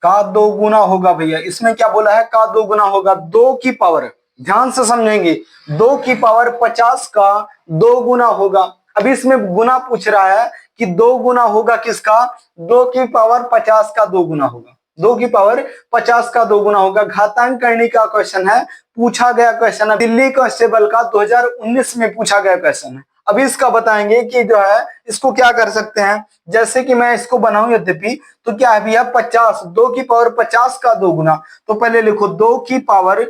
का 2 गुना होगा भैया। इसमें क्या बोला है, का 2 गुना होगा, 2 की पावर, ध्यान से समझेंगे, 2 की पावर 50 का 2 गुना होगा। अभी इसमें गुना पूछ रहा है कि 2 गुना होगा किसका, 2 की पावर 50 का 2 गुना होगा, 2 की पावर 50 का 2 गुना होगा। घातांक करने का क्वेश्चन है, पूछा गया क्वेश्चन है, दिल्ली कांस्टेबल का 2019 में पूछा गया क्वेश्चन है। अभी इसका बताएंगे कि जो है इसको क्या कर सकते हैं। जैसे कि मैं इसको बनाऊं यद्यपि, तो क्या है भैया 50, 2 की पावर 50 का 2 गुना, तो पहले लिखो 2 की पावर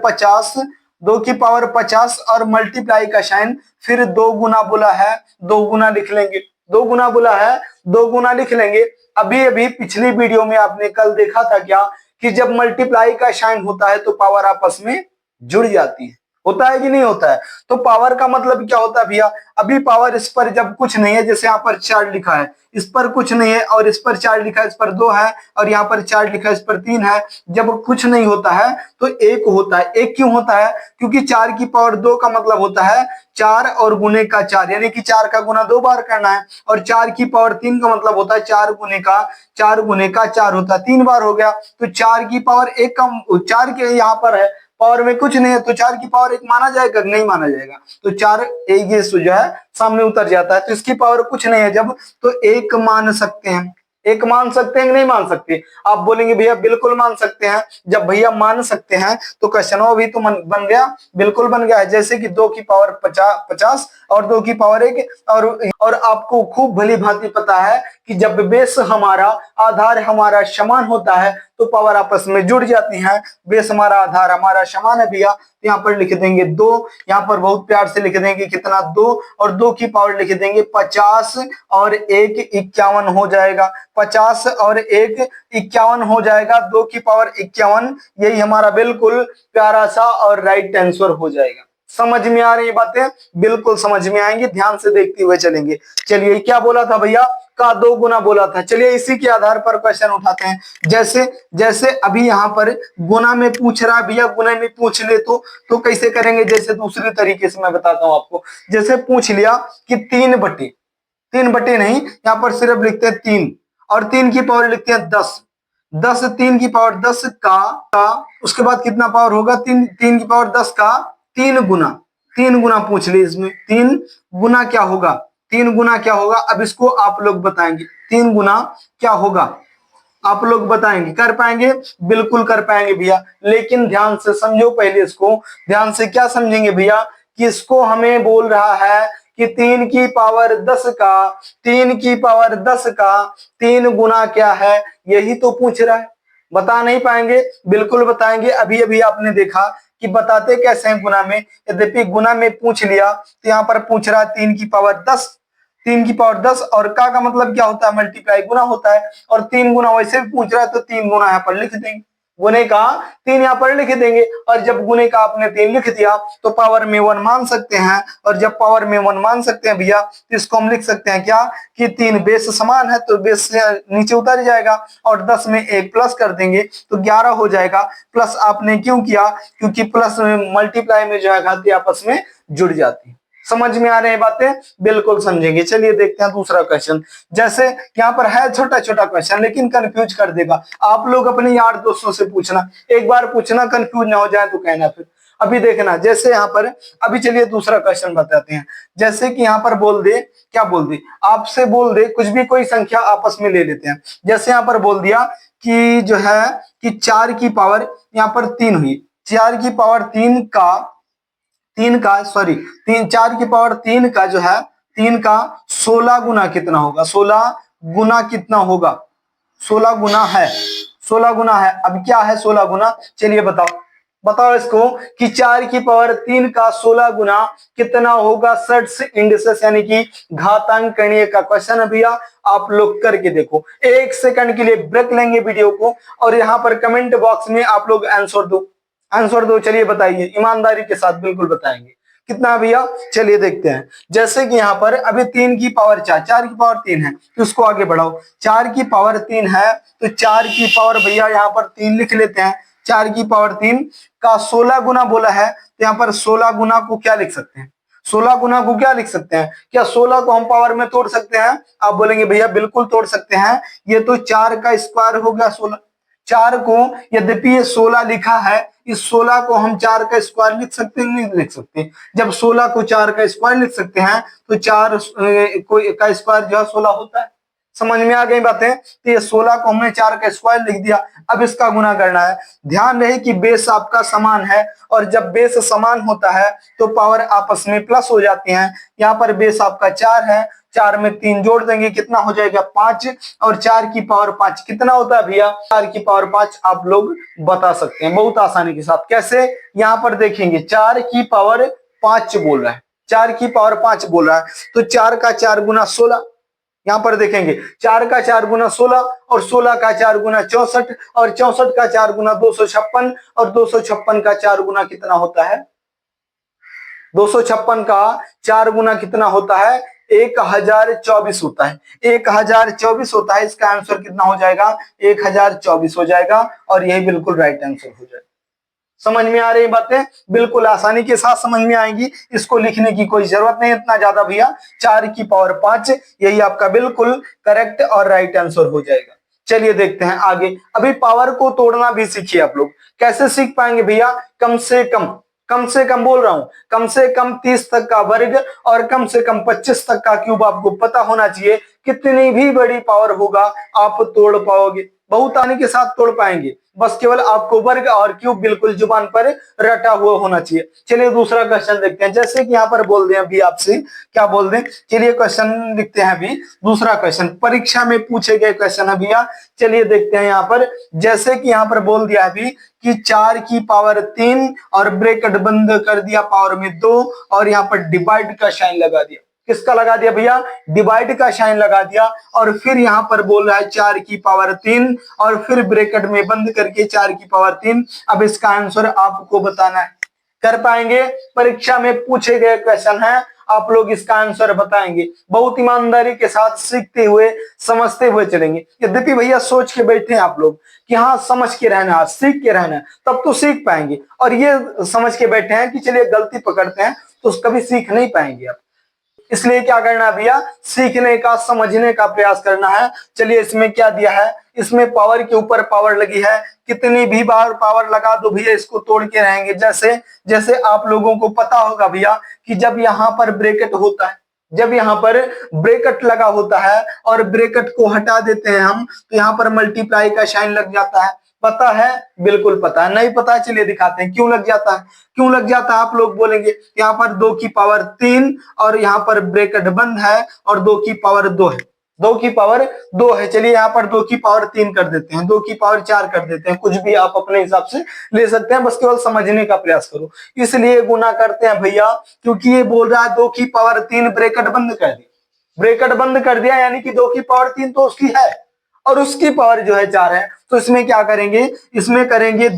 50, 2 की पावर 50 और मल्टीप्लाई का साइन, फिर 2 गुना बोला है, 2 गुना लिख लेंगे, 2 गुना बोला है, 2 गुना लिख लेंगे। अभी अभी पिछली वीडियो में आपने कल देखा था क्या, कि जब मल्टीप्लाई का साइन होता है तो पावर आपस में जुड़ जाती है, होता है कि नहीं होता है। तो पावर का मतलब क्या होता है भैया, अभी पावर इस पर जब कुछ नहीं है, जैसे यहाँ पर 4 लिखा है, इस पर कुछ नहीं है, और इस पर 4 लिखा है, इस पर 2 है, और यहाँ पर 4 लिखा है, इस पर 3 है, जब कुछ नहीं होता है तो 1 होता है। 1 क्यों होता है, क्योंकि 4 की पावर 2 का मतलब होता है 4 और गुने का 4, यानी कि 4 का गुना 2 बार करना है, और 4 की पावर 3 का मतलब होता है 4 गुने का 4 होता है, 3 बार हो गया। तो 4 की पावर 1 का 4 के यहाँ पर है, पावर में कुछ नहीं है, तो 4 की पावर 1 माना जाएगा, नहीं माना जाएगा, तो 4 एक ये जो है सामने उतर जाता है। तो इसकी पावर कुछ नहीं है जब, तो 1 मान सकते हैं। 1 मान सकते हैं कि नहीं मान सकते, आप बोलेंगे भैया बिल्कुल मान सकते हैं। जब भैया मान सकते हैं तो क्वेश्चन भी तो बन गया, बिल्कुल बन गया है। जैसे कि 2 की पावर 50 और 2 की पावर 1, और आपको खूब भली भांति पता है कि जब बेस हमारा आधार हमारा समान होता है तो पावर आपस में जुड़ जाती है। बेस हमारा आधार हमारा समान है भैया, तो यहाँ पर लिख देंगे 2, यहाँ पर बहुत प्यार से लिख देंगे कितना 2, और 2 की पावर लिख देंगे 50 और 1 51 हो जाएगा, 50 और 1 51 हो जाएगा, 2 की पावर 51, यही हमारा बिल्कुल प्यारा सा और राइट आंसर हो जाएगा। समझ में आ रही है बातें, बिल्कुल समझ में आएंगे, ध्यान से देखते हुए चलेंगे। चलिए क्या बोला था भैया, का 2 गुना बोला था। चलिए इसी के आधार पर क्वेश्चन उठाते हैं। जैसे जैसे अभी यहाँ पर गुना में पूछ रहा है भैया, गुना में पूछ ले तो कैसे करेंगे, जैसे दूसरे तरीके से मैं बताता हूँ आपको। जैसे पूछ लिया कि 3 बटे नहीं, यहाँ पर सिर्फ लिखते हैं 3, और 3 की पावर लिखते हैं 10, 3 की पावर 10 का उसके बाद कितना पावर होगा, 3 की पावर 10 का 3 गुना, 3 गुना पूछ ली। इसमें 3 गुना क्या होगा, 3 गुना क्या होगा, अब इसको आप लोग बताएंगे 3 गुना क्या होगा, आप लोग बताएंगे, कर पाएंगे, बिल्कुल कर पाएंगे भैया। लेकिन ध्यान से समझो पहले इसको, ध्यान से क्या समझेंगे भैया, कि इसको हमें बोल रहा है कि 3 की पावर 10 का 3 की पावर 10 का 3 गुना क्या है, यही तो पूछ रहा है। बता नहीं पाएंगे, बिल्कुल बताएंगे। अभी अभी आपने देखा कि बताते कैसे हैं गुना में, यद्यपि गुना में पूछ लिया तो यहाँ पर पूछ रहा है 3 की पावर 10, 3 की पावर 10, और का मतलब क्या होता है, मल्टीप्लाई, गुना होता है, और 3 गुना वैसे भी पूछ रहा है तो 3 गुना यहाँ पर लिख देंगे, गुने का 3 यहाँ पर लिख देंगे। और जब गुने का आपने 3 लिख दिया तो पावर में 1 मान सकते हैं, और जब पावर में 1 मान सकते हैं भैया तो इसको हम लिख सकते हैं क्या, कि 3 बेस समान है तो बेस से नीचे उतर जाएगा, और 10 में 1 प्लस कर देंगे तो 11 हो जाएगा। प्लस आपने क्यों किया, क्योंकि प्लस में मल्टीप्लाई में जो है घाती आपस में जुड़ जाती है। समझ में आ रहे हैं बातें, बिल्कुल समझेंगे। चलिए देखते हैं दूसरा क्वेश्चन। जैसे यहाँ पर है छोटा छोटा क्वेश्चन, लेकिन कंफ्यूज कर देगा। आप लोग अपने यार दोस्तों से पूछना, एक बार पूछना, कंफ्यूज ना हो जाए तो कहना फिर। अभी देखना, जैसे यहाँ पर, अभी चलिए दूसरा क्वेश्चन बताते हैं। जैसे कि यहाँ पर बोल दे, क्या बोल दे, आपसे बोल दे कुछ भी, कोई संख्या आपस में ले लेते हैं। जैसे यहाँ पर बोल दिया कि जो है कि 4 की पावर यहाँ पर 3 हुई, 4 की पावर 3 का 4 की पावर 3 का जो है 3 का 16 गुना कितना होगा, 16 गुना कितना होगा, 16 गुना है, 16 गुना है। अब क्या है 16 गुना, चलिए बताओ इसको, कि 4 की पावर 3 का 16 गुना कितना होगा। सर्ट्स इंडिसेस यानी कि घातांक करणीय का क्वेश्चन है भैया, आप लोग करके देखो। 1 सेकंड के लिए ब्रेक लेंगे वीडियो को, और यहाँ पर कमेंट बॉक्स में आप लोग आंसर दो। चलिए बताइए, ईमानदारी के साथ बिल्कुल बताएंगे कितना भैया। चलिए देखते हैं। जैसे कि यहाँ पर अभी 3 की पावर 4 की पावर 3 है तो उसको आगे बढ़ाओ। 4 की पावर 3 है तो 4 की पावर भैया यहाँ पर 3 लिख लेते हैं। 4 की पावर 3 का 16 गुना बोला है तो यहाँ पर 16 गुना को क्या लिख सकते हैं, 16 गुना को क्या लिख सकते हैं? क्या 16 को हम पावर में तोड़ सकते हैं? आप बोलेंगे भैया बिल्कुल तोड़ सकते हैं, ये तो 4 का स्क्वायर हो गया 16। 4 को, यद्यपि ये 16 लिखा है, इस 16 को हम 4 का स्क्वायर लिख सकते हैं? नहीं लिख सकते। जब 16 को 4 का स्क्वायर लिख सकते हैं तो 4 का स्क्वायर जो है 16 होता है। समझ में आ गई बातें? तो ये 16 को हमने 4 का स्क्वायर लिख दिया, अब इसका गुना करना है। ध्यान रहे कि बेस आपका समान है, और जब बेस समान होता है तो पावर आपस में प्लस हो जाती हैं। यहाँ पर बेस आपका 4 है, 4 में 3 जोड़ देंगे, कितना हो जाएगा 5, और 4 की पावर 5 कितना होता है भैया? 4 की पावर 5 आप लोग बता सकते हैं बहुत आसानी के साथ। कैसे? यहाँ पर देखेंगे 4 की पावर 5 बोल रहा है, 4 की पावर 5 बोल रहा है, तो 4 का 4 गुना 16। यहाँ पर देखेंगे 4 का 4 गुना 16, और 16 का 4 गुना 64, और 64 का 4 गुना 256, और 256 का 4 गुना कितना होता है? 256 का 4 गुना कितना होता है? 1024 होता है। 1024 होता है, इसका आंसर कितना हो जाएगा? 1024 हो जाएगा, और यही बिल्कुल राइट आंसर हो जाएगा। समझ में आ रही बातें? बिल्कुल आसानी के साथ समझ में आएंगी, इसको लिखने की कोई जरूरत नहीं इतना ज्यादा भैया। 4 की पावर 5 यही आपका बिल्कुल करेक्ट और राइट आंसर हो जाएगा। चलिए देखते हैं आगे। अभी पावर को तोड़ना भी सीखिए आप लोग। कैसे सीख पाएंगे भैया? कम से कम बोल रहा हूं, कम से कम 30 तक का वर्ग और कम से कम 25 तक का क्यूब आपको पता होना चाहिए। कितनी भी बड़ी पावर होगा आप तोड़ पाओगे, बहुत आसानी के साथ तोड़ पाएंगे। बस केवल आपको वर्ग और क्यूब बिल्कुल जुबान पर रटा हुआ होना चाहिए। चलिए दूसरा क्वेश्चन देखते हैं। जैसे कि यहाँ पर बोल दें अभी आपसे, क्या बोल दें? चलिए क्वेश्चन लिखते हैं अभी। दूसरा क्वेश्चन परीक्षा में पूछे गए क्वेश्चन है भैया। चलिए देखते हैं यहाँ पर। जैसे कि यहाँ पर बोल दिया अभी कि 4 की पावर 3 और ब्रैकेट बंद कर दिया पावर में 2, और यहाँ पर डिवाइड का साइन लगा दिया। किसका लगा दिया भैया? डिवाइड का साइन लगा दिया, और फिर यहाँ पर बोल रहा है 4 की पावर 3, और फिर ब्रैकेट में बंद करके 4 की पावर 3। अब इसका आंसर आपको बताना है। कर पाएंगे? परीक्षा में पूछे गए क्वेश्चन है, आप लोग इसका आंसर बताएंगे। बहुत ईमानदारी के साथ सीखते हुए समझते हुए चलेंगे। यद्यपि भैया सोच के बैठे हैं आप लोग कि हाँ समझ के रहना, सीख के रहना, तब तो सीख पाएंगे, और ये समझ के बैठे हैं कि चलिए गलती पकड़ते हैं, तो कभी सीख नहीं पाएंगे आप। इसलिए क्या करना है भैया? सीखने का, समझने का प्रयास करना है। चलिए इसमें क्या दिया है? इसमें पावर के ऊपर पावर लगी है, कितनी भी बार पावर लगा दो भैया इसको तोड़ के रहेंगे। जैसे जैसे आप लोगों को पता होगा भैया कि जब यहाँ पर ब्रैकेट होता है, जब यहाँ पर ब्रैकेट लगा होता है और ब्रैकेट को हटा देते हैं हम, तो यहाँ पर मल्टीप्लाई का साइन लग जाता है। पता है? बिल्कुल पता है। नहीं पता है? चलिए दिखाते हैं क्यों लग जाता है। क्यों लग जाता है आप लोग बोलेंगे? यहाँ पर 2 की पावर 3 और यहाँ पर ब्रैकेट बंद है, और 2 की पावर 2 है, 2 की पावर 2 है। चलिए यहाँ पर 2 की पावर 3 कर देते हैं, 2 की पावर 4 कर देते हैं, कुछ भी आप अपने हिसाब से ले सकते हैं, बस केवल समझने का प्रयास करो। इसलिए गुना करते हैं भैया, क्योंकि ये बोल रहा है 2 की पावर 3 ब्रैकेट बंद कर दिया, ब्रैकेट बंद कर दिया, यानी कि 2 की पावर 3 तो उसकी है, और उसकी पावर जो है 4 है। तो इसमें क्या करेंगे? इसमें करेंगे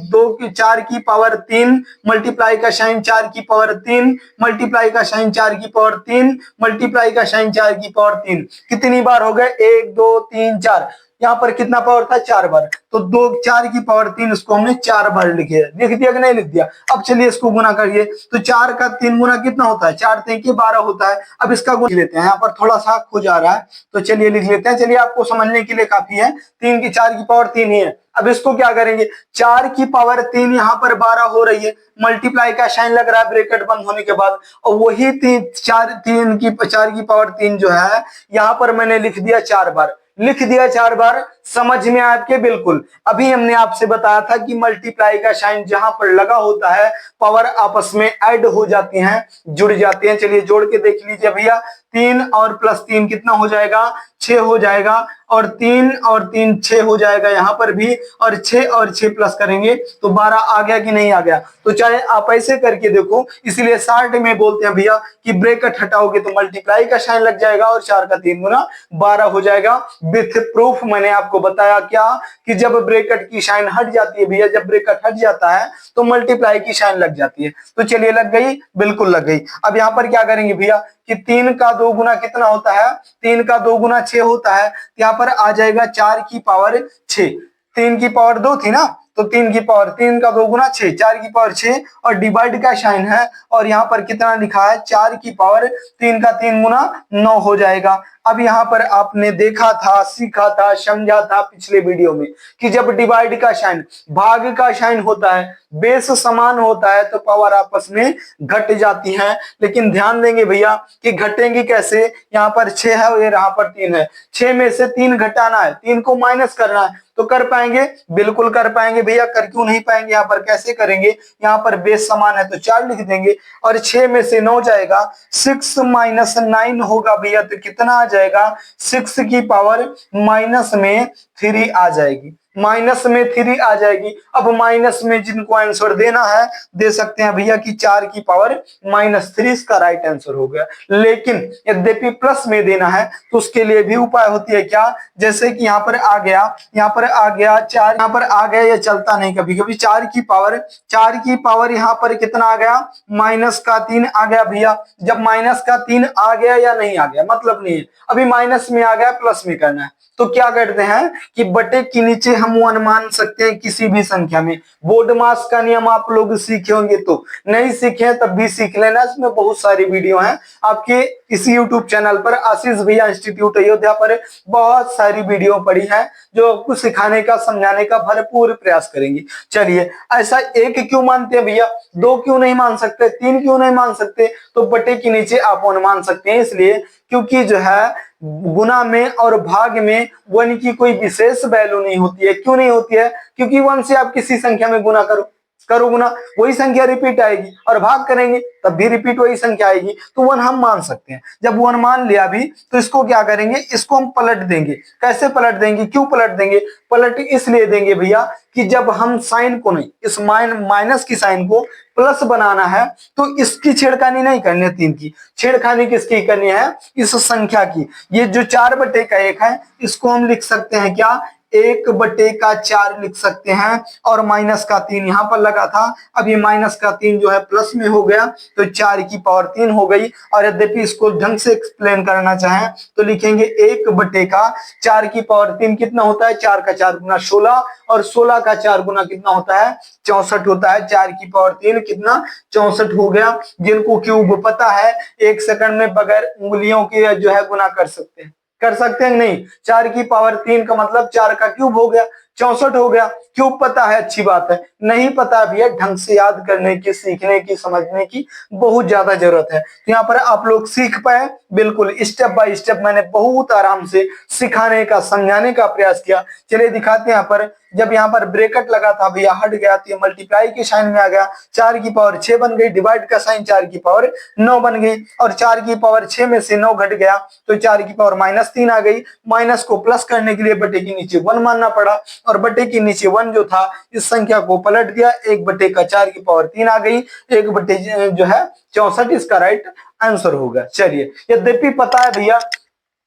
4 की पावर 3 मल्टीप्लाई का साइन 4 की पावर 3 मल्टीप्लाई का साइन 4 की पावर 3 मल्टीप्लाई का साइन 4 की पावर 3। कितनी बार हो गए? 1 2 3 4। यहाँ पर कितना पावर था? 4 बार। तो 4 की पावर 3 इसको हमने 4 बार लिख दिया कि नहीं लिख दिया? अब चलिए इसको गुना करिए, तो 4 का 3 गुना कितना होता है? 4 3 के 12 होता है। अब इसका गुना लेते हैं, यहाँ पर थोड़ा सा खो जा रहा है, तो चलिए लिख लेते हैं। चलिए आपको समझने के लिए काफी है, 4 की पावर 3 ही है। अब इसको क्या करेंगे? 4 की पावर 3 यहाँ पर 12 हो रही है, मल्टीप्लाई का साइन लग रहा है ब्रैकेट बंद होने के बाद, और वही 4 की पावर 3 जो है यहाँ पर मैंने लिख दिया 4 बार, लिख दिया 4 बार। समझ में आपके? बिल्कुल। अभी हमने आपसे बताया था कि मल्टीप्लाई का साइन जहां पर लगा होता है पावर आपस में ऐड हो जाती हैं, जुड़ जाती हैं। चलिए जोड़ के देख लीजिए भैया, 3 और प्लस 3 कितना हो जाएगा? 6 हो जाएगा, और 3 और 3 6 हो जाएगा यहाँ पर भी, और 6 और 6 प्लस करेंगे तो 12 आ गया कि नहीं आ गया? तो चाहे आप ऐसे करके देखो, इसलिए शॉर्ट में बोलते हैं भैया कि ब्रैकेट हटाओगे तो मल्टीप्लाई का साइन लग जाएगा, और 4 का 3 गुना 12 हो जाएगा। विथ प्रूफ मैंने आपको बताया क्या कि जब ब्रैकेट की साइन हट जाती है भैया, जब ब्रैकेट हट जाता है तो मल्टीप्लाई की साइन लग जाती है। तो चलिए लग गई? बिल्कुल लग गई। अब यहाँ पर क्या करेंगे भैया कि 3 का 2 गुना कितना होता है? 3 का 2 गुना 6 होता है। यहाँ पर आ जाएगा 4 की पावर 6, 3 की पावर 2 थी ना, तो 3 की पावर 3 का 2 गुना 6, 4 की पावर 6 और डिवाइड का साइन है और यहाँ पर कितना लिखा है 4 की पावर 3 का 3 गुना 9 हो जाएगा। अब यहाँ पर आपने देखा था, सीखा था, समझा था पिछले वीडियो में कि जब डिवाइड का साइन, भाग का साइन होता है, बेस समान होता है तो पावर आपस में घट जाती है। लेकिन ध्यान देंगे भैया कि घटेंगी कैसे, यहाँ पर 6 है और यहाँ पर 3 है, 6 में से 3 घटाना है, 3 को माइनस करना है, तो कर पाएंगे? बिल्कुल कर पाएंगे भैया, कर क्यों नहीं पाएंगे। यहाँ पर कैसे करेंगे, यहाँ पर बेस समान है तो 4 लिख देंगे और 6 में से 9 जाएगा, 6 माइनस 9 होगा भैया, तो कितना आ जाएगा 6 की पावर माइनस में 3 आ जाएगी, माइनस में 3 आ जाएगी। अब माइनस में जिनको आंसर देना है दे सकते हैं भैया कि 4 की पावर -3 इसका राइट आंसर हो गया। लेकिन यद्यपि प्लस में देना है तो उसके लिए भी उपाय होती है क्या, जैसे कि यहाँ पर आ गया, यहाँ पर आ गया 4, यहाँ पर आ गया, ये चलता नहीं कभी कभी, 4 की पावर यहाँ पर कितना आ गया -3 आ गया भैया। जब -3 आ गया या नहीं आ गया मतलब नहीं है, अभी माइनस में आ गया, प्लस में करना है, तो क्या करते हैं कि बटे के नीचे हम 1 मान सकते हैं किसी भी संख्या में। बोर्ड मास का नियम आप लोग सीखे होंगे, तो नहीं सीखे तब भी सीख लेना, इसमें बहुत सारी वीडियो हैं आपके इसी यूट्यूब चैनल पर, आशीष भैया इंस्टीट्यूट अयोध्या पर बहुत सारी वीडियो पड़ी है जो आपको सिखाने का, समझाने का भरपूर प्रयास करेंगे। चलिए, ऐसा 1 क्यों मानते हैं भैया, 2 क्यों नहीं मान सकते, 3 क्यों नहीं मान सकते, तो बटे के नीचे आप 1 मान सकते हैं, इसलिए क्योंकि जो है गुना में और भाग में 1 की कोई विशेष वैल्यू नहीं होती है। क्यों नहीं होती है, क्योंकि 1 से आप किसी संख्या में गुना करो गुना, वही संख्या रिपीट आएगी, और भाग करेंगे तब भी रिपीट वही संख्या आएगी, तो 1 हम मान सकते हैं। जब 1 मान लिया भी तो इसको क्या करेंगे, इसको हम पलट देंगे। कैसे पलट देंगे, क्यों पलट देंगे, पलट इसलिए देंगे भैया कि जब हम साइन को नहीं, इस माइनस की साइन को प्लस बनाना है तो इसकी छेड़खानी नहीं करनी है, 3 की छेड़खानी किसकी करनी है, इस संख्या की। ये जो 4/1 है इसको हम लिख सकते हैं क्या, 1/4 लिख सकते हैं, और -3 यहां पर लगा था, अब ये -3 जो है प्लस में हो गया तो 4 की पावर 3 हो गई। और यद्यपि इसको ढंग से एक्सप्लेन करना चाहें तो लिखेंगे 1/4 की पावर 3 कितना होता है, 4 का 4 गुना 16, और 16 का 4 गुना कितना होता है 64 होता है। 4 की पावर 3 कितना 64 हो गया। जिनको क्यूब पता है 1 सेकंड में बगैर उंगलियों के जो है गुना कर सकते हैं नहीं। 4 की पावर 3 का मतलब 4 का क्यूब हो गया, 64 हो गया। क्यूब पता है, अच्छी बात है, नहीं पता भैया ढंग से याद करने की, सीखने की, समझने की बहुत ज्यादा जरूरत है। तो यहाँ पर आप लोग सीख पाए, बिल्कुल स्टेप बाय स्टेप मैंने बहुत आराम से सिखाने का, समझाने का प्रयास किया। चलिए दिखाते हैं। यहाँ पर जब यहाँ पर ब्रैकेट लगा था भैया हट गया तो ये मल्टीप्लाई के साइन में आ गया, 4 की पावर 6 बन गई, डिवाइड का साइन 4 की पावर 9 बन गई, और 4 की पावर 6 में से 9 घट गया तो 4 की पावर -3 आ गई। माइनस को प्लस करने के लिए बटे के नीचे 1 मानना पड़ा, और बटे के नीचे 1 जो था इस संख्या को पलट दिया, 1/4 की पावर 3 आ गई, 1 जो है 64 इसका राइट आंसर होगा। चलिए, यद्यपि पता है भैया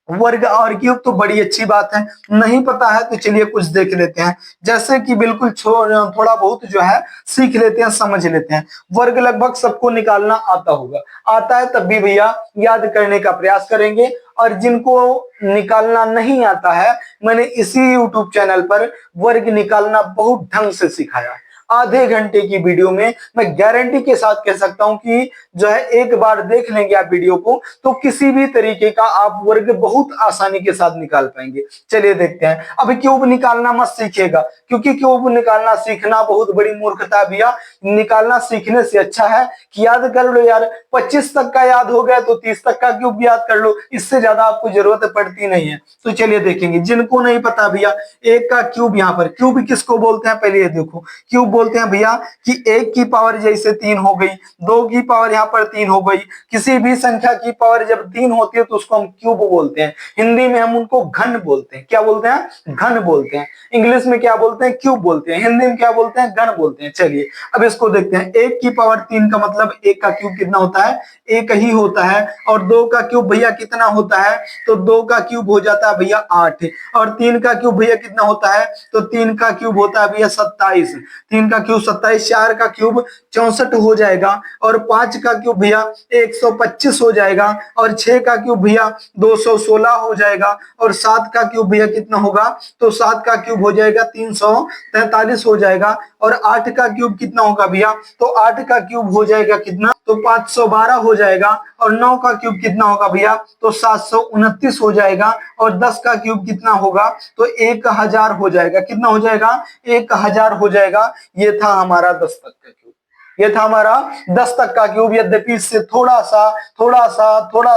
वर्ग और क्यूब तो बड़ी अच्छी बात है, नहीं पता है तो चलिए कुछ देख लेते हैं, जैसे कि बिल्कुल थोड़ा बहुत जो है सीख लेते हैं, समझ लेते हैं। वर्ग लगभग सबको निकालना आता होगा, आता है तब भी भैया याद करने का प्रयास करेंगे, और जिनको निकालना नहीं आता है मैंने इसी यूट्यूब चैनल पर वर्ग निकालना बहुत ढंग से सिखाया है। आधे घंटे की वीडियो में मैं गारंटी के साथ कह सकता हूं कि जो है एक बार देख लेंगे आप वीडियो को तो किसी भी तरीके का आप वर्ग बहुत आसानी के साथ निकाल पाएंगे। चलिए देखते हैं। अभी क्यूब निकालना मत सीखिएगा, क्योंकि क्यूब निकालना सीखना बहुत बड़ी मूर्खता है भैया। निकालना सीखने से अच्छा है कि याद कर लो यार, 25 तक का याद हो गया तो 30 तक का क्यूब याद कर लो, इससे ज्यादा आपको जरूरत पड़ती नहीं है। तो चलिए देखेंगे। जिनको नहीं पता भैया 1 का क्यूब, यहाँ पर क्यूब किसको बोलते हैं पहले ये देखो। क्यूब बोलते हैं भैया कि 1 की पावर जैसे 3 हो गई, 2 की पावर यहाँ पर 3 हो गई, किसी भी संख्या की पावर जब 3 होती है तो उसको हम क्यूब बोलते हैं। हिंदी में हम उनको घन बोलते हैं। क्या बोलते हैं? घन बोलते हैं। इंग्लिश में क्या बोलते हैं? क्यूब बोलते हैं। हिंदी में क्या बोलते हैं? घन बोलते हैं। चलिए अब इसको देखते हैं। 1 की पावर 3 का मतलब 1 का क्यूब कितना होता है? 1 ही होता है। और 2 का क्यूब भैया कितना होता है? तो 2 का क्यूब हो जाता है भैया 8, और 3 का क्यूब भैया कितना होता है? तो 3 का क्यूब होता है भैया 27। 3 का क्यूब 27, 4 का क्यूब 64 हो जाएगा, और 5 का क्यूब भैया 125 हो जाएगा, और 6 का क्यूब भैया 216 हो जाएगा, और 7 का क्यूब भैया कितना होगा, तो 7 का क्यूब हो जाएगा 343 हो जाएगा, और 8 का क्यूब कितना होगा भैया, तो 8 का क्यूब हो जाएगा कितना, तो 512 हो जाएगा, और 9 का क्यूब कितना होगा भैया, तो 729 हो जाएगा, और 10 का क्यूब कितना होगा, तो 1000 हो जाएगा। कितना हो जाएगा, 1000 हो जाएगा। ये था हमारा 10 तक का क्यूब, ये था हमारा 10 तक का क्यूब। यद्यपि इससे थोड़ा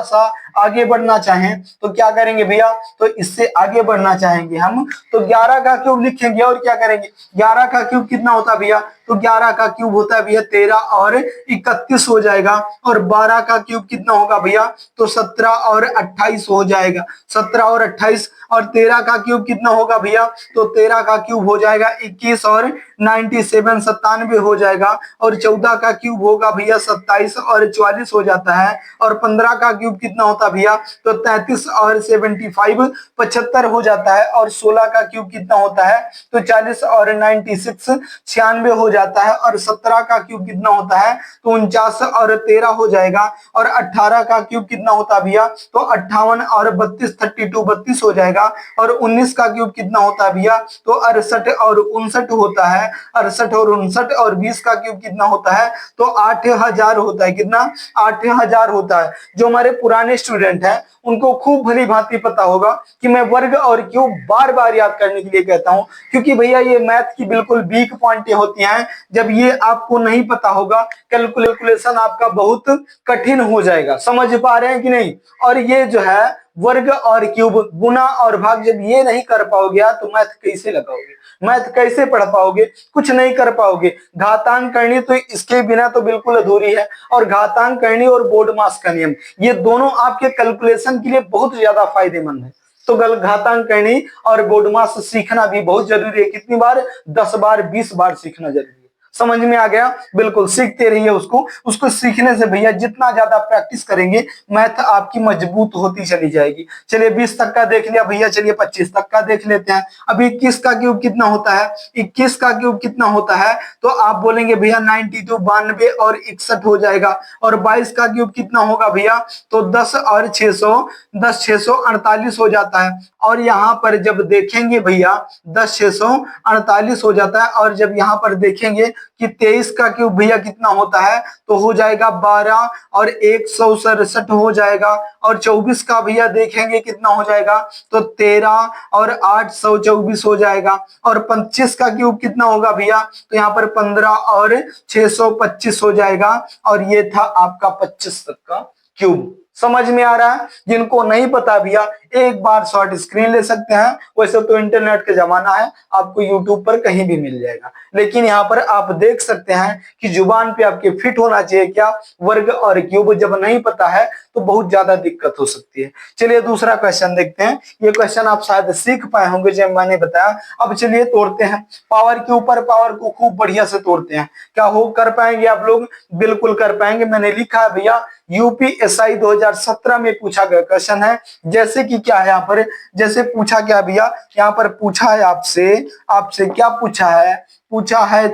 सा आगे बढ़ना चाहें तो क्या करेंगे भैया, तो इससे आगे बढ़ना चाहेंगे हम तो 11 का क्यूब लिखेंगे, और क्या करेंगे, 11 का क्यूब कितना होता है भैया, तो 11 का क्यूब होता है भैया 13 और 31 हो जाएगा, और 12 का क्यूब कितना होगा भैया, तो 17 और 28 हो जाएगा, 17 और 28, और 13 का क्यूब कितना होगा भैया, तो 13 का क्यूब हो जाएगा 21 और 97 हो जाएगा, और 14 का क्यूब होगा भैया 27 और 44 हो जाता है, और 15 का क्यूब कितना होता है भैया, तो 33 और 75 75 हो जाता है, और 16 का क्यूब कितना होता है, तो 40 और 96 96 हो जाता है, और 17 का क्यूब कितना होता है, तो 49 और 13 हो जाएगा, और 18 का क्यूब कितना होता है भैया, तो 58 और 32 32 हो जाएगा, और 19 का क्यूब कितना होता है भैया, तो 68 और 59 होता है, 68 और 59, और 20 का क्यूब कितना होता है, तो 8000 होता है। कितना, 8000 होता है। जो हमारे पुराने स्टूडेंट हैं उनको खूब भली भांति पता होगा कि मैं वर्ग और क्यूब बार बार याद करने के लिए कहता हूं, क्योंकि भैया ये मैथ की बिल्कुल वीक पॉइंटें होती हैं। जब ये आपको नहीं पता होगा, कैलकुलेशन आपका बहुत कठिन हो जाएगा। समझ पा रहे हैं कि नहीं। और ये जो है वर्ग और क्यूब, गुना और भाग, जब ये नहीं कर पाओगे तो मैथ कैसे लगाओगे, मैथ कैसे पढ़ पाओगे, कुछ नहीं कर पाओगे। घातांक करनी तो इसके बिना तो बिल्कुल अधूरी है, और घातांक करनी और बोर्डमास का नियम, ये दोनों आपके कैलकुलेशन के लिए बहुत ज्यादा फायदेमंद है। तो घातांक करनी और बोर्डमास सीखना भी बहुत जरूरी है। कितनी बार, 10 बार 20 बार सीखना जरूरी है। समझ में आ गया, बिल्कुल सीखते रहिए उसको सीखने से भैया जितना ज्यादा प्रैक्टिस करेंगे मैथ आपकी मजबूत होती चली जाएगी। चलिए 20 तक का देख लिया भैया, चलिए 25 तक का देख लेते हैं। अभी 21 का क्यूब कितना होता है, 21 का क्यूब कितना होता है, तो आप बोलेंगे भैया 92 92 और 61 हो जाएगा, और 22 का क्यूब कितना होगा भैया, तो 10 और 648 हो जाता है। और यहाँ पर जब देखेंगे भैया 10 648 हो जाता है, और जब यहाँ पर देखेंगे कि 23 का क्यूब भैया कितना होता है, तो हो जाएगा 12 और 167 हो जाएगा, और 24 का भैया देखेंगे कितना हो जाएगा, तो 13 और 824 हो जाएगा, और 25 का क्यूब कितना होगा भैया, तो यहाँ पर 15 और 625 हो जाएगा। और ये था आपका 25 तक का क्यूब। समझ में आ रहा है। जिनको नहीं पता भैया एक बार शॉर्ट स्क्रीन ले सकते हैं। वैसे तो इंटरनेट का जमाना है, आपको यूट्यूब पर कहीं भी मिल जाएगा, लेकिन यहाँ पर आप देख सकते हैं कि जुबान पे आपके फिट होना चाहिए क्या, वर्ग और क्यूब। जब नहीं पता है तो बहुत ज्यादा दिक्कत हो सकती है। चलिए दूसरा क्वेश्चन देखते हैं। ये क्वेश्चन आप शायद सीख पाए होंगे जब मैंने बताया। अब चलिए तोड़ते हैं, पावर के ऊपर पावर को खूब बढ़िया से तोड़ते हैं। क्या हो कर पाएंगे आप लोग, बिल्कुल कर पाएंगे। मैंने लिखा है भैया यूपीएसआई 2017 में पूछा गया क्वेश्चन है। जैसे कि क्या है यहाँ पर, जैसे पूछा क्या भैया, यहाँ पर पूछा है आपसे क्या पूछा है, पूछा है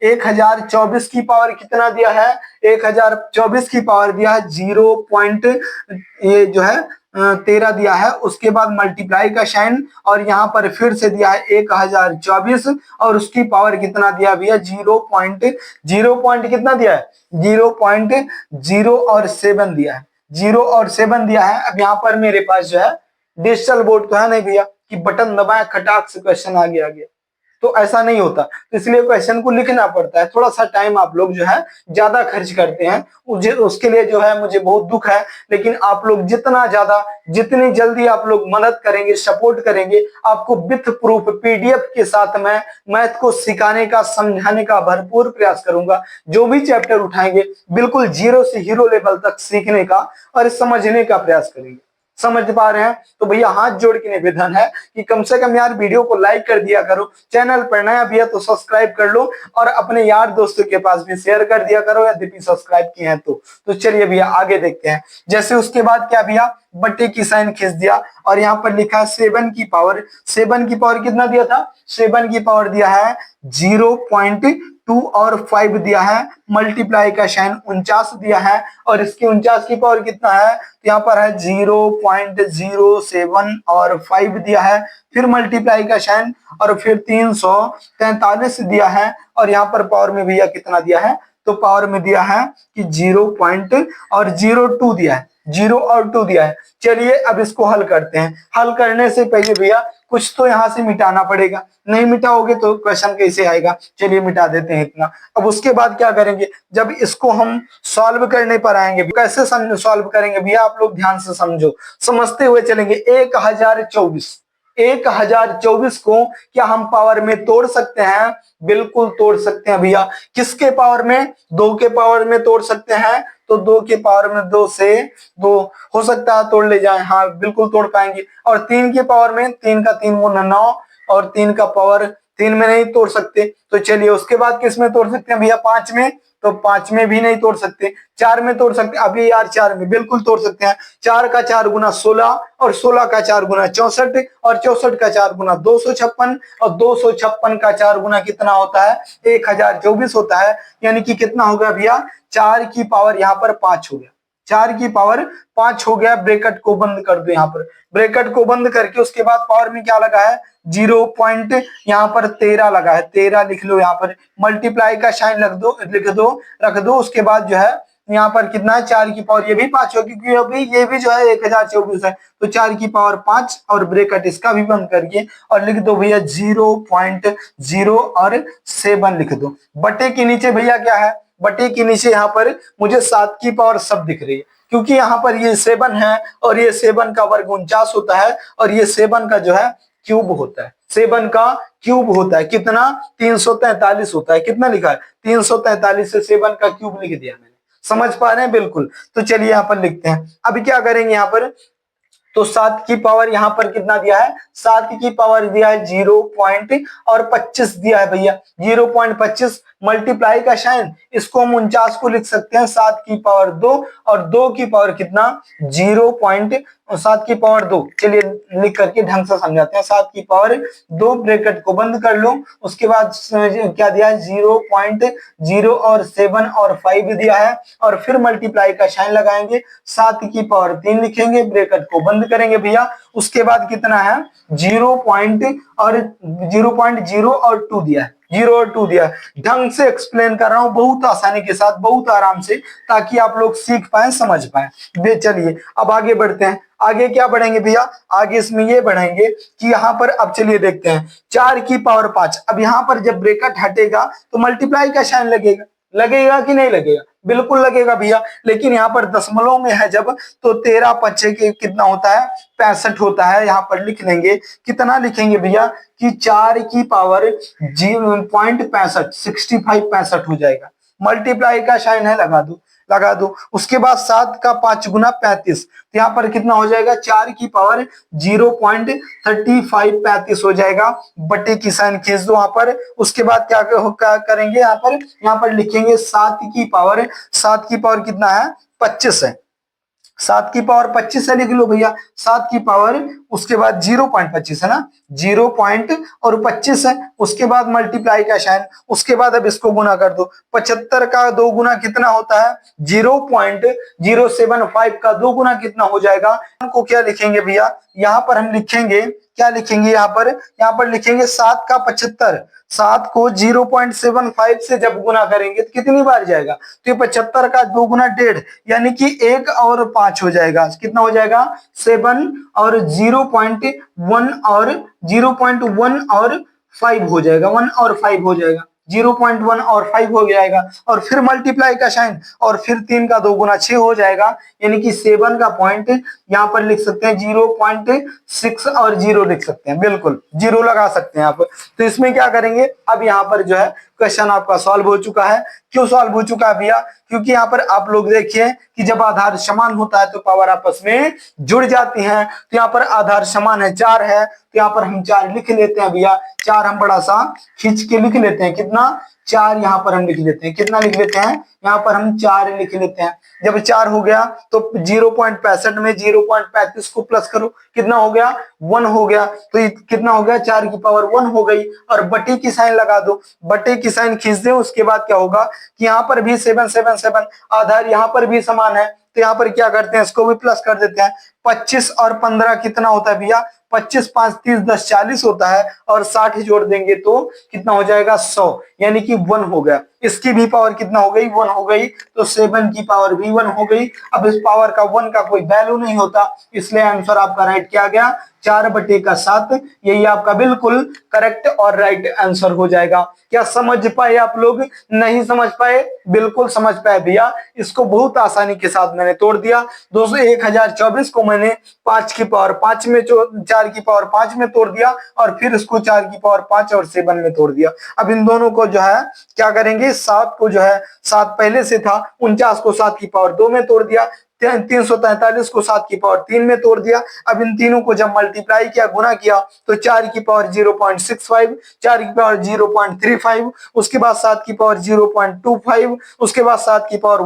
1024 की पावर कितना दिया है, 1024 की पावर दिया है 0 पॉइंट ये जो है 13 दिया है। उसके बाद मल्टीप्लाई का साइन, और यहाँ पर फिर से दिया है 1024, और उसकी पावर कितना दिया भैया 0 पॉइंट कितना दिया है, 0.0 और 7 दिया है, 0 और 7 दिया है। अब यहाँ पर मेरे पास जो है डिजिटल बोर्ड तो है नहीं भैया कि बटन दबाएं खटाक से क्वेश्चन आ गया, तो ऐसा नहीं होता। तो इसलिए क्वेश्चन को लिखना पड़ता है। थोड़ा सा टाइम आप लोग जो है ज्यादा खर्च करते हैं, उसके लिए जो है मुझे बहुत दुख है। लेकिन आप लोग जितनी जल्दी आप लोग मदद करेंगे, सपोर्ट करेंगे, आपको विथ प्रूफ पीडीएफ के साथ मैं मैथ को सिखाने का, समझाने का भरपूर प्रयास करूंगा। जो भी चैप्टर उठाएंगे बिल्कुल 0 से हीरो लेवल तक सीखने का और समझने का प्रयास करेंगे। समझ पा रहे हैं? तो भैया हाथ जोड़ के निवेदन है कि कम से कम यार वीडियो को लाइक कर दिया करो, चैनल पर नया भैया तो सब्सक्राइब कर लो और अपने यार दोस्तों के पास भी शेयर कर दिया करो यदि सब्सक्राइब किए हैं तो चलिए भैया आगे देखते हैं। जैसे उसके बाद क्या भैया, बट्टे की साइन खींच दिया और यहाँ पर लिखा है 7 की पावर। 7 की पावर कितना दिया था? 7 की पावर दिया है 0.2 और 5 दिया है, मल्टीप्लाई का साइन 49 दिया है और इसकी 49 की पावर कितना है? तो यहाँ पर है 0.07 और 5 दिया है, फिर मल्टीप्लाई का साइन और फिर 343 दिया है और यहाँ पर पावर में भैया कितना दिया है? तो पावर में दिया है कि 0.02 दिया है, 0 और 2 दिया है। चलिए अब इसको हल करते हैं। हल करने से पहले भैया कुछ तो यहाँ से मिटाना पड़ेगा, नहीं मिटाओगे तो क्वेश्चन कैसे आएगा। चलिए मिटा देते हैं इतना। अब उसके बाद क्या करेंगे, जब इसको हम सॉल्व करने पर आएंगे, कैसे सॉल्व करेंगे भैया, आप लोग ध्यान से समझो, समझते हुए चलेंगे। 1024 को क्या हम पावर में तोड़ सकते हैं? बिल्कुल तोड़ सकते हैं भैया। किसके पावर में? 2 के पावर में तोड़ सकते हैं। तो 2 के पावर में 2 से 2 हो सकता है तोड़ ले जाए, हाँ बिल्कुल तोड़ पाएंगे। और 3 के पावर में 3 का 3 गुना 9 और 3 का पावर 3 में नहीं तोड़ सकते। तो चलिए उसके बाद किस में तोड़ सकते हैं भैया? 5 में। तो 5 में भी नहीं तोड़ सकते। 4 में तोड़ सकते अभी यार, 4 में बिल्कुल तोड़ सकते हैं। 4 का 4 गुना 16 और 16 का 4 गुना 64 और 64 का 4 गुना 256 और 256 का 4 गुना कितना होता है? 1024 होता है। यानी कि कितना हो गया भैया? 4 की पावर यहाँ पर 5 हो गया। 4 की पावर 5 हो गया। ब्रैकेट को बंद कर दो, यहाँ पर ब्रैकेट को बंद करके उसके बाद पावर में क्या लगा है? 0. यहाँ पर 13 लगा है, 13 लिख लो। यहाँ पर मल्टीप्लाई का साइन लिख दो रख दो। उसके बाद जो है यहाँ पर कितना है? 4 की पावर, ये भी 5 हो क्योंकि अभी ये भी जो है 1024 है। तो 4 की पावर 5 और ब्रैकेट इसका भी बंद करके और लिख दो भैया 0.0 और 7 लिख दो। बटे के नीचे भैया क्या है? बटे के नीचे यहाँ पर मुझे 7 की पावर सब दिख रही है क्योंकि यहाँ पर ये 7 है और ये 7 का वर्ग 49 होता है और ये 7 का जो है क्यूब होता है। 7 का क्यूब होता है कितना? 343 होता है। कितना लिखा है? 343 से 7 का क्यूब लिख दिया मैंने। समझ पा रहे हैं? बिल्कुल। तो चलिए यहाँ पर लिखते हैं। अभी क्या करेंगे यहाँ पर? तो 7 की पावर यहाँ पर कितना दिया है? 7 की पावर दिया है 0.25 दिया है भैया। 0.25 मल्टीप्लाई का साइन, इसको हम 49 को लिख सकते हैं 7 की पावर 2 और 2 की पावर कितना? 7 की पावर 2। चलिए लिख करके ढंग से समझाते हैं। 7 की पावर 2 ब्रैकेट को बंद कर लो। उसके बाद क्या दिया है? 0.0 और 7 और 5 दिया है और फिर मल्टीप्लाई का साइन लगाएंगे। 7 की पावर 3 लिखेंगे, ब्रैकेट को बंद करेंगे भैया। उसके बाद कितना है? 0.0 और 2 दिया है। 0 और 2 दिया है। ढंग से एक्सप्लेन कर रहा हूं, बहुत आसानी के साथ, बहुत आराम से, ताकि आप लोग सीख पाए, समझ पाए। चलिए अब आगे बढ़ते हैं। आगे क्या बढ़ेंगे भैया? आगे इसमें ये बढ़ेंगे कि यहाँ पर अब चलिए देखते हैं 4 की पावर 5। अब यहाँ पर जब ब्रैकेट हटेगा तो मल्टीप्लाई का साइन लगेगा। लगेगा कि नहीं लगेगा? बिल्कुल लगेगा भैया। लेकिन यहाँ पर दशमलव में है जब, तो 13 पच्चे के कितना होता है? 65 होता है। यहाँ पर लिख लेंगे, कितना लिखेंगे भैया? कि 4 की पावर 0.65 65 हो जाएगा। मल्टीप्लाई का साइन है, लगा दो। उसके बाद 7 का 5 गुना 35, तो यहाँ पर कितना हो जाएगा? 4 की पावर 0.35 35 हो जाएगा। बटे की साइन खींच दो वहां पर। उसके बाद क्या करेंगे? यहाँ पर लिखेंगे 7 की पावर कितना है? 25 है। 7 की पावर 25 है, लिख लो भैया। 7 की पावर उसके बाद 0.25 है ना, 0 और 25 है। उसके बाद मल्टीप्लाई का साइन। उसके बाद अब इसको गुना कर दो। 75 का 2 गुना कितना होता है? 0.075 का 2 गुना कितना हो जाएगा? को क्या लिखेंगे भैया? यहाँ पर हम लिखेंगे, क्या लिखेंगे? यहाँ पर लिखेंगे 7 का 75। 7 को 0.75 से जब गुना करेंगे तो कितनी बार जाएगा? तो ये 75 का 2 गुना 1.5, यानी कि 1 और 5 हो जाएगा। कितना हो जाएगा? 7 और 0.1 और 0.1 और 5 हो जाएगा। 1 और 5 हो जाएगा। 0.1 और 5 हो जाएगा और फिर मल्टीप्लाई का साइन और फिर 3 का 2 गुना 6 हो जाएगा। यानी कि 7 का पॉइंट यहाँ पर लिख सकते हैं 0.6 और 0 लिख सकते हैं। बिल्कुल 0 लगा सकते हैं आप। तो इसमें क्या करेंगे? अब यहाँ पर जो है क्वेश्चन आपका सॉल्व हो चुका है। क्यों सॉल्व हो चुका है भैया? क्योंकि यहाँ पर आप लोग देखिए कि जब आधार समान होता है तो पावर आपस में जुड़ जाती हैं। तो यहाँ पर आधार समान है, 4 है, तो यहाँ पर हम 4 लिख लेते हैं भैया। 4 हम बड़ा सा खींच के लिख लेते हैं। कितना? 4 यहाँ पर हम लिख लेते हैं। कितना लिख लेते हैं? यहाँ पर हम 4 लिख लेते हैं। जब 4 हो गया तो 0.65 में 0.35 को प्लस करो, कितना हो गया? 1 हो गया। तो ये कितना हो गया? 4 की पावर 1 हो गई। और बटे की साइन लगा दो, बटे की साइन खींच दे। उसके बाद क्या होगा कि यहाँ पर भी 777 आधार यहाँ पर भी समान है, तो यहाँ पर क्या करते हैं, इसको भी प्लस कर देते हैं। 25 और 15 कितना होता है भैया? 25 5 30 10 40 होता है, और 60 जोड़ देंगे तो कितना हो जाएगा? 100, यानी कि 1 हो गया। इसकी भी पावर कितना हो गई? 1 हो गई। तो 7 की पावर भी 1 हो गई। अब इस पावर का 1 का कोई वैल्यू नहीं होता, इसलिए आंसर आपका राइट क्या गया? 4/7। यही आपका बिल्कुल करेक्ट और राइट आंसर हो जाएगा। क्या समझ पाए आप लोग? नहीं समझ पाए? बिल्कुल समझ पाए भैया। इसको बहुत आसानी के साथ मैंने तोड़ दिया। दोस्तों 1024 को मैंने 5 की पावर 5 में 4 की पावर 5 में तोड़ दिया, और फिर इसको 4 की पावर 5 और 7 में तोड़ दिया। अब इन दोनों को जो है क्या करेंगे, 7 को जो है 7 पहले से था, 49 को 7 की पावर 2 में तोड़ दिया, 343 को 7 की पावर 3 में तोड़ दिया। अब इन तीनों को जब मल्टीप्लाई किया, गुना किया, तो 4 की पावर 0.65, 4 की पावर 0.35, उसके बाद 7 की पावर 0.25, उसके बाद 7 की पावर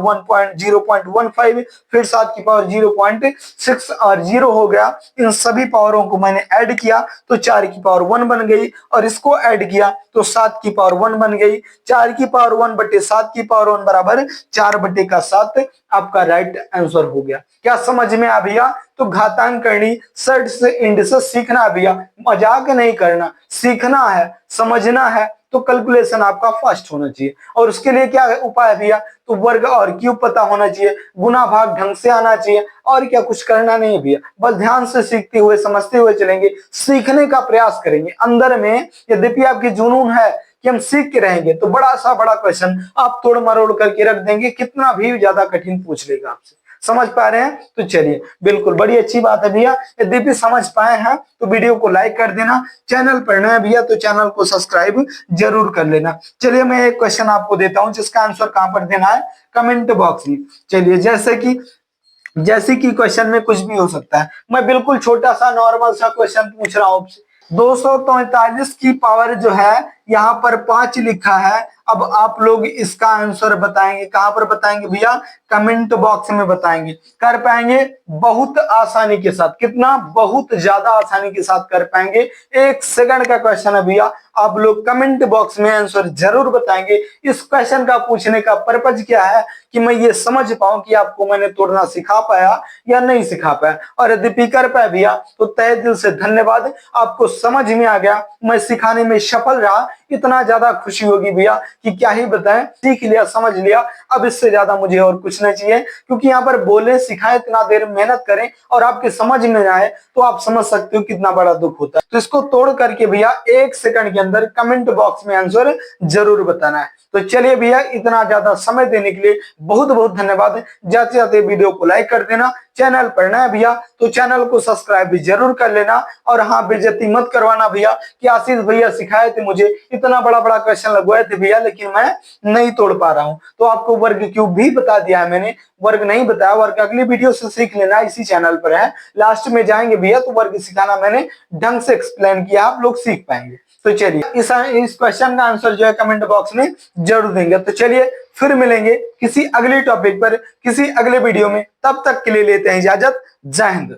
0.15, फिर 7 की पावर 0.6 और 0 हो गया। इन सभी पावरों को मैंने ऐड किया तो 4 की पावर 1 बन गई, और इसको ऐड किया तो 7 की पावर 1 बन गई। 4 की पावर 1 बटे 7 की पावर 1 बराबर 4/7 आपका राइट आंसर हो गया। क्या समझ में आ भैया? तो घातांक करनी सर से इंड से सीखना भैया, मजाक नहीं करना, सीखना है, समझना है। तो कैलकुलेशन आपका फास्ट होना चाहिए, और उसके लिए क्या उपाय है भैया? तो वर्ग और क्यूब पता होना चाहिए, गुना भाग ढंग से आना चाहिए, और क्या कुछ करना नहीं है भैया। बस ध्यान से सीखते हुए समझते हुए चलेंगे, सीखने का प्रयास करेंगे। अंदर में यद्यपि आपकी जुनून है कि हम सीख के रहेंगे, तो बड़ा सा बड़ा क्वेश्चन आप तोड़ मरोड़ करके रख देंगे, कितना भी ज्यादा कठिन पूछ लेगा आपसे। समझ पा रहे हैं? तो चलिए, बिल्कुल बड़ी अच्छी बात है भैया। यदि समझ पाए हैं तो वीडियो को लाइक कर देना। चैनल पर नए हैं भैया तो चैनल को सब्सक्राइब जरूर कर लेना। चलिए, मैं एक क्वेश्चन आपको देता हूं जिसका आंसर कहां पर देना है? कमेंट बॉक्स में। चलिए, जैसे कि क्वेश्चन में कुछ भी हो सकता है। मैं बिल्कुल छोटा सा नॉर्मल सा क्वेश्चन पूछ रहा हूं आपसे। 243 की पावर जो है यहाँ पर 5 लिखा है। अब आप लोग इसका आंसर बताएंगे। कहां पर बताएंगे भैया? कमेंट बॉक्स में बताएंगे। कर पाएंगे बहुत आसानी के साथ। कितना? बहुत ज्यादा आसानी के साथ कर पाएंगे। 1 सेकंड का क्वेश्चन है भैया, आप लोग कमेंट बॉक्स में आंसर जरूर बताएंगे। इस क्वेश्चन का पूछने का पर्पज क्या है कि मैं ये समझ पाऊं कि आपको मैंने तोड़ना सिखा पाया या नहीं सिखा पाया। और यदि कर पाया भैया तो तहे दिल से धन्यवाद, आपको समझ में आ गया, मैं सिखाने में सफल रहा, इतना ज्यादा खुशी होगी भैया कि क्या ही बताएं। सीख लिया, समझ लिया, अब इससे ज्यादा मुझे और कुछ नहीं चाहिए। क्योंकि यहाँ पर बोले सिखाए, इतना देर मेहनत करें और आपके समझ में ना आए तो आप समझ सकते हो कितना बड़ा दुख होता है। तो इसको तोड़ करके भैया 1 सेकंड के अंदर कमेंट बॉक्स में आंसर जरूर बताना है। तो चलिए भैया, इतना ज्यादा समय देने के लिए बहुत बहुत धन्यवाद। जाते जाते वीडियो को लाइक कर देना। चैनल पर नया भैया तो चैनल को सब्सक्राइब भी जरूर कर लेना। और हाँ, बेइज्जती मत करवाना भैया कि आशीष भैया सिखाए थे मुझे, इतना बड़ा बड़ा क्वेश्चन लगवाए थे भैया, लेकिन मैं नहीं तोड़ पा रहा हूँ। तो आपको वर्ग क्यूब भी बता दिया है मैंने, वर्ग नहीं बताया। वर्ग अगली वीडियो से सीख लेना, इसी चैनल पर है। लास्ट में जाएंगे भैया तो वर्ग सिखाना मैंने ढंग से एक्सप्लेन किया, आप लोग सीख पाएंगे। तो चलिए, इस क्वेश्चन का आंसर जो है कमेंट बॉक्स में जरूर देंगे। तो चलिए, फिर मिलेंगे किसी अगले टॉपिक पर, किसी अगले वीडियो में। तब तक के लिए लेते हैं इजाजत। जय हिंद।